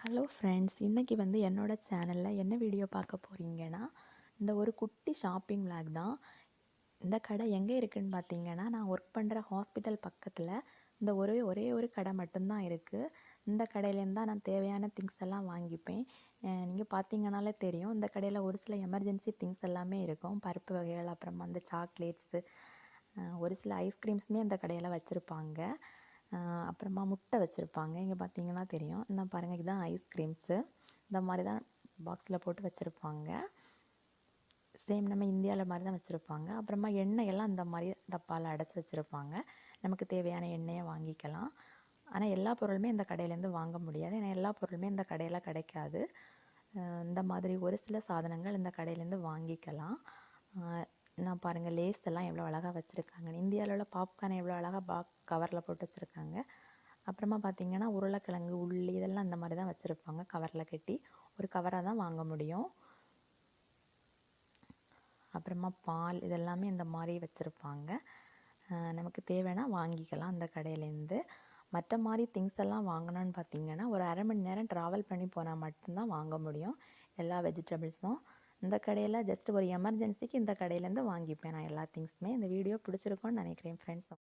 Hello friends, இன்றைக்கி என்னோட சேனலில் என்ன வீடியோ பார்க்க போகிறீங்கன்னா, இந்த ஒரு குட்டி ஷாப்பிங் விளாக் தான். இந்த கடை எங்கே இருக்குதுன்னு பார்த்தீங்கன்னா, நான் ஒர்க் பண்ணுற ஹாஸ்பிட்டல் பக்கத்தில் இந்த ஒரே ஒரு கடை மட்டும்தான் இருக்குது. இந்த கடையிலேருந்து தான் நான் தேவையான திங்ஸ் எல்லாம் வாங்கிப்பேன். நீங்கள் பார்த்தீங்கனாலே தெரியும், இந்த கடையில் ஒரு சில எமர்ஜென்சி திங்ஸ் எல்லாமே இருக்கும். பருப்பு வகைகள், அப்புறமா அந்த சாக்லேட்ஸு, ஒரு சில ஐஸ்கிரீம்ஸுமே இந்த கடையில் வச்சுருப்பாங்க. அப்புறமா முட்டை வச்சுருப்பாங்க. இங்கே பார்த்தீங்கன்னா தெரியும். இன்னும் பாருங்கள், இதுதான் ஐஸ்கிரீம்ஸு. இந்த மாதிரி தான் பாக்ஸில் போட்டு வச்சுருப்பாங்க. சேம் நம்ம இந்தியாவில் மாதிரி தான் வச்சுருப்பாங்க. அப்புறமா எண்ணெயெல்லாம் இந்த மாதிரி டப்பாவில் அடைச்சி வச்சுருப்பாங்க. நமக்கு தேவையான எண்ணெயை வாங்கிக்கலாம். ஆனால் எல்லா பொருளுமே இந்த கடையிலேருந்து வாங்க முடியாது. ஏன்னா எல்லா பொருளுமே இந்த கடையில் கிடைக்காது. இந்த மாதிரி ஒரு சில சாதனங்கள் இந்த கடையிலேருந்து வாங்கிக்கலாம். நான் பாருங்கள், லேஸ் எல்லாம் எவ்வளோ அழகாக வச்சுருக்காங்க. இந்தியாவில் உள்ள பாப்கார்ன் எவ்வளோ அழகாக கவரில் போட்டு வச்சுருக்காங்க. அப்புறமா பார்த்திங்கன்னா உருளைக்கிழங்கு, உள்ளி இதெல்லாம் இந்த மாதிரி தான் வச்சுருப்பாங்க. கவரில் கட்டி ஒரு கவராக தான் வாங்க முடியும். அப்புறமா பால் இதெல்லாமே இந்த மாதிரி வச்சுருப்பாங்க. நமக்கு தேவைன்னா வாங்கிக்கலாம் அந்த கடையிலேருந்து. மற்ற மாதிரி திங்ஸ் எல்லாம் வாங்கணும்னு பார்த்திங்கன்னா ஒரு அரை மணி நேரம் ட்ராவல் பண்ணி போனால் மட்டும்தான் வாங்க முடியும் எல்லா வெஜிடபிள்ஸும். இந்த கடையில் ஜஸ்ட் ஒரு எமர்ஜென்சிக்கு இந்த கடையிலேருந்து வாங்கிப்பேன் நான் எல்லா திங்ஸுமே. இந்த வீடியோ பிடிச்சிருக்கோன்னு நினைக்கிறேன் ஃப்ரெண்ட்ஸ்.